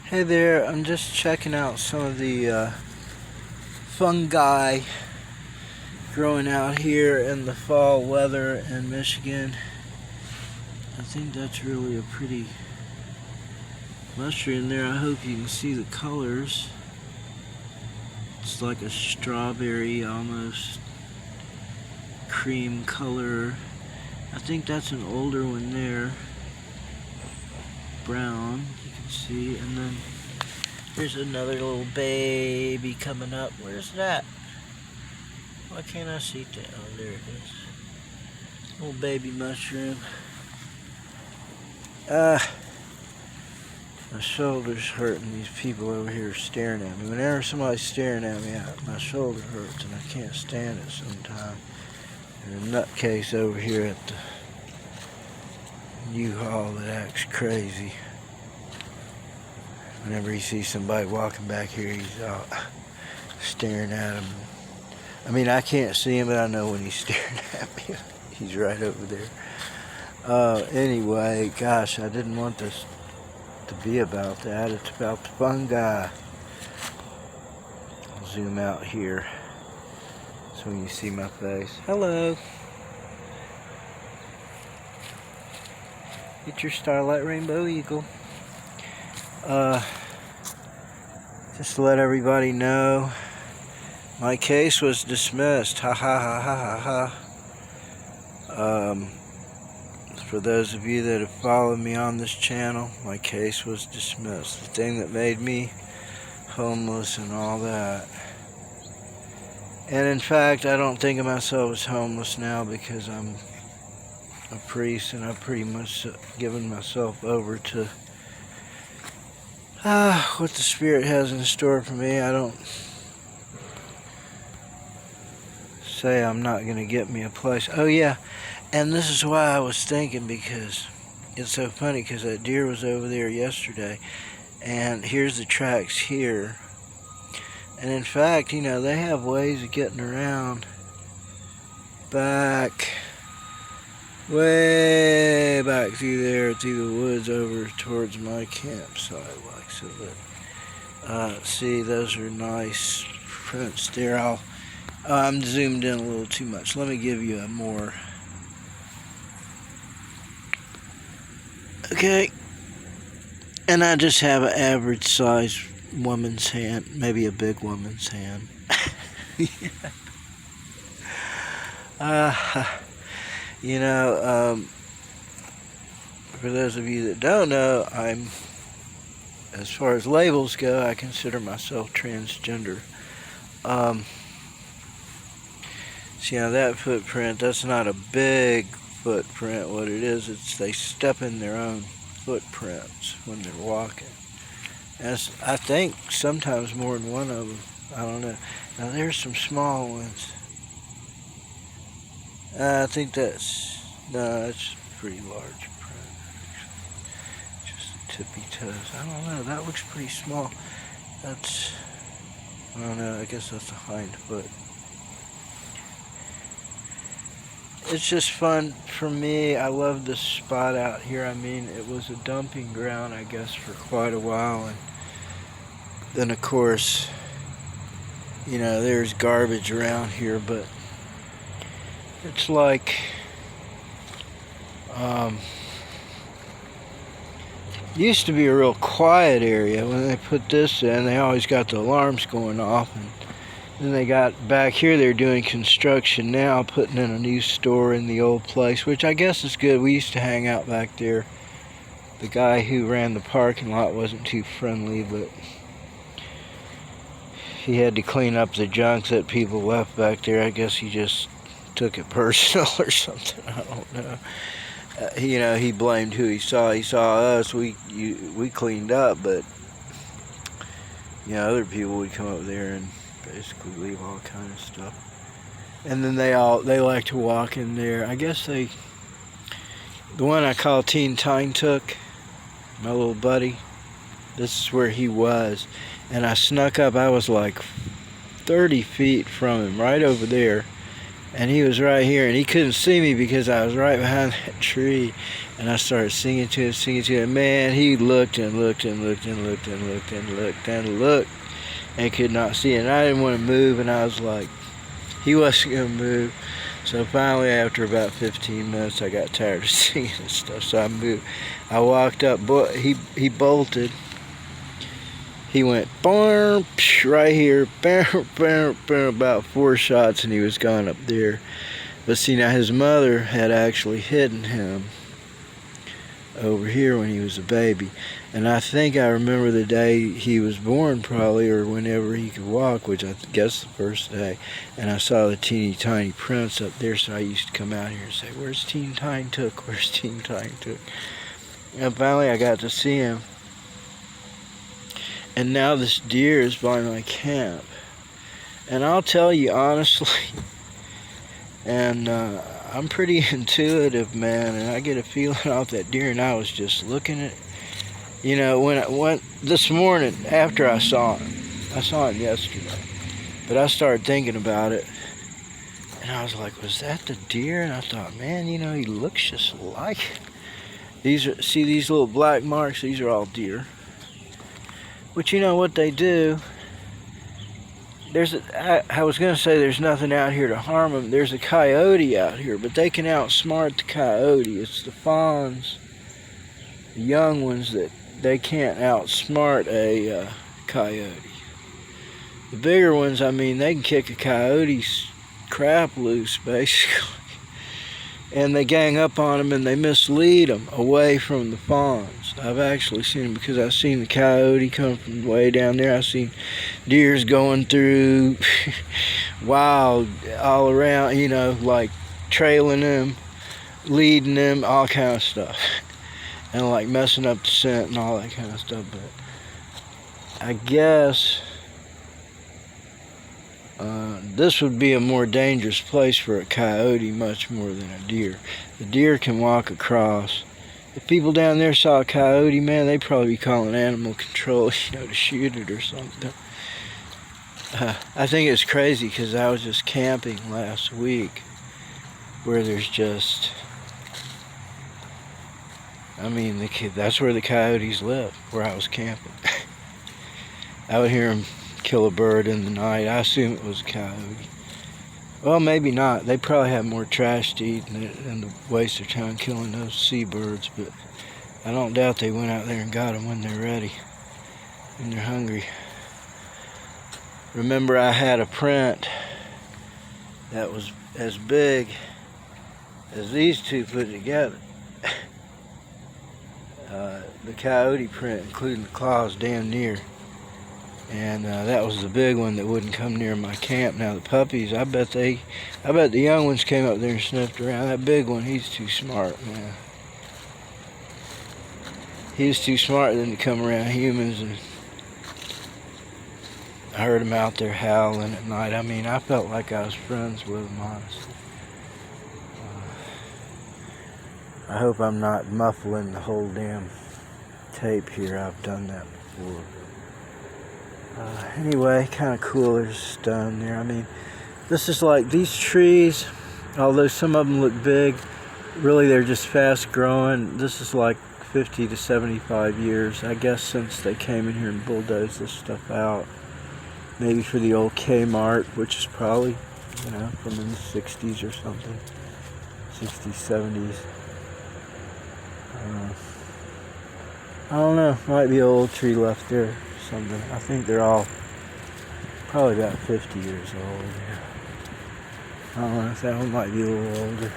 Hey there, I'm just checking out some of the fungi growing out here in the fall weather in Michigan. I think that's really a pretty mushroom there. I hope you can see the colors. It's like a strawberry, almost cream color. I think that's an older one there. Brown, you can see, and then there's another little baby coming up. Where's that? Why can't I see that? Oh, there it is. Little baby mushroom. My shoulder's hurting. These people over here are staring at me. Whenever somebody's staring at me, my shoulder hurts and I can't stand it sometimes. There's a nutcase over here at the U-Haul that acts crazy. Whenever he sees somebody walking back here, he's out staring at him. I mean, I can't see him, but I know when he's staring at me. He's right over there. Anyway, gosh, I didn't want this to be about that. It's about the fungi. I'll zoom out here so when you see my face. Hello. Get your Starlight Rainbow Eagle. Just to let everybody know, my case was dismissed. Ha ha ha ha ha ha. For those of you that have followed me on this channel, my case was dismissed. The thing that made me homeless and all that. And in fact, I don't think of myself as homeless now because I'm a priest and I've pretty much given myself over to what the Spirit has in store for me. I don't say I'm not going to get me a place. Oh yeah, and this is why I was thinking, because it's so funny, because that deer was over there yesterday and here's the tracks here, and in fact, you know, they have ways of getting around way back through there, through the woods over towards my campsite, like so. But see, those are nice prints there. I'm zoomed in a little too much. Let me give you a more. Okay, and I just have an average size woman's hand, maybe a big woman's hand. You know, for those of you that don't know, as far as labels go, I consider myself transgender. See, now that footprint, that's not a big footprint. What it is, it's they step in their own footprints when they're walking. And I think sometimes more than one of them. I don't know. Now there's some small ones. I think that's pretty large print. Just the tippy toes. I don't know. That looks pretty small. I don't know. I guess that's a hind foot. It's just fun for me. I love this spot out here. I mean, it was a dumping ground, I guess, for quite a while. And then, of course, you know, there's garbage around here, but it's like, used to be a real quiet area. When they put this in, they always got the alarms going off. And then they got back here, they're doing construction now, putting in a new store in the old place, which I guess is good. We used to hang out back there. The guy who ran the parking lot wasn't too friendly, but he had to clean up the junk that people left back there. I guess he just took it personal or something. I don't know. You know, he blamed who he saw. He saw us. We cleaned up, but you know, other people would come up there and basically leave all kind of stuff. And then they like to walk in there. I guess the one I call Teen Time Took, my little buddy, this is where he was. And I snuck up. I was like 30 feet from him, right over there. And he was right here, and he couldn't see me because I was right behind that tree. And I started singing to him. Man, he looked and looked and looked and looked and looked and looked and looked and could not see it. And I didn't want to move, and I was like, he wasn't going to move. So finally, after about 15 minutes, I got tired of singing and stuff, so I moved. I walked up, he bolted. He went right here, about 4 shots, and he was gone up there. But see, now his mother had actually hidden him over here when he was a baby. And I think I remember the day he was born, probably, or whenever he could walk, which I guess the first day. And I saw the teeny tiny prints up there, so I used to come out here and say, "Where's Teen Tine Took? Where's Teen Tine Took?" And finally I got to see him. And now this deer is by my camp. And I'll tell you honestly, and I'm pretty intuitive, man, and I get a feeling off that deer, and I was just looking at, when I went this morning after I saw him yesterday, but I started thinking about it, and I was like, was that the deer? And I thought, man, he looks just like it. See these little black marks? These are all deer. But you know what they do? I was going to say there's nothing out here to harm them. There's a coyote out here, but they can outsmart the coyote. It's the fawns, the young ones, that they can't outsmart a coyote. The bigger ones, I mean, they can kick a coyote's crap loose, basically. And they gang up on them and they mislead them away from the fawns. I've actually seen them because I've seen the coyote come from way down there. I've seen deers going through wild all around, like trailing them, leading them, all kind of stuff. And like messing up the scent and all that kind of stuff. But I guess this would be a more dangerous place for a coyote much more than a deer. The deer can walk across. If people down there saw a coyote, man, they'd probably be calling animal control, to shoot it or something. I think it's crazy because I was just camping last week where there's just, that's where the coyotes live, where I was camping. I would hear them kill a bird in the night. I assume it was a coyote. Well, maybe not. They probably have more trash to eat and to waste their time killing those seabirds, but I don't doubt they went out there and got them when they're ready, when they're hungry. Remember, I had a print that was as big as these two put together. The coyote print, including the claws, damn near. And that was the big one that wouldn't come near my camp. Now the puppies, I bet the young ones came up there and sniffed around. That big one, he's too smart, man. He's too smart than to come around humans. And I heard him out there howling at night. I felt like I was friends with him, honestly. I hope I'm not muffling the whole damn tape here. I've done that before. Anyway, kind of cool. There's down there. This is like these trees, although some of them look big, really they're just fast growing. This is like 50 to 75 years, I guess, since they came in here and bulldozed this stuff out. Maybe for the old Kmart, which is probably, from in the 60s or something. 60s, 70s. I don't know. Might be an old tree left there. Something. I think they're all probably about 50 years old. Yeah. I don't know if that one might be a little older.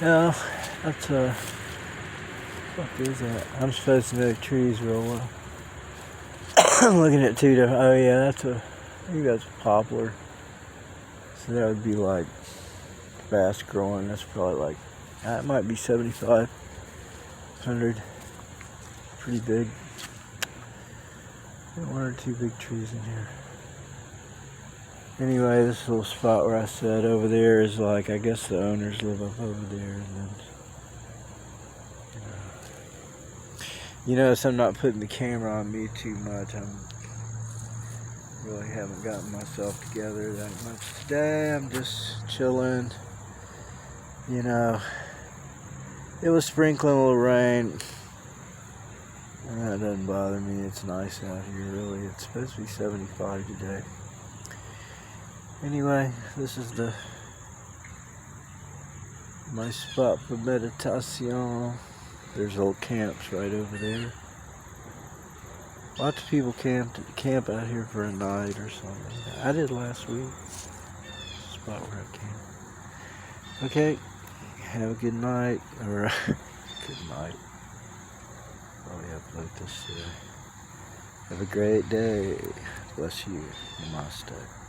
Yeah, that's what is that? I'm supposed to know trees real well. I'm looking at two different. Oh yeah, I think that's a poplar. So that would be like fast growing. That's probably like it might be 7,500. Pretty big. One or two big trees in here. Anyway, this little spot where I said over there is like, I guess the owners live up over there. And then, notice I'm not putting the camera on me too much. Really haven't gotten myself together that much today. I'm just chilling. You know, it was sprinkling a little rain. And that doesn't bother me. It's nice out here, really. It's supposed to be 75 today. Anyway, this is my spot for meditation. There's old camps right over there. Lots of people camp out here for a night or something. I did last week. Spot where I camped. Okay, have a good night, or good night. Probably upload this today. Have a great day. Bless you. Namaste.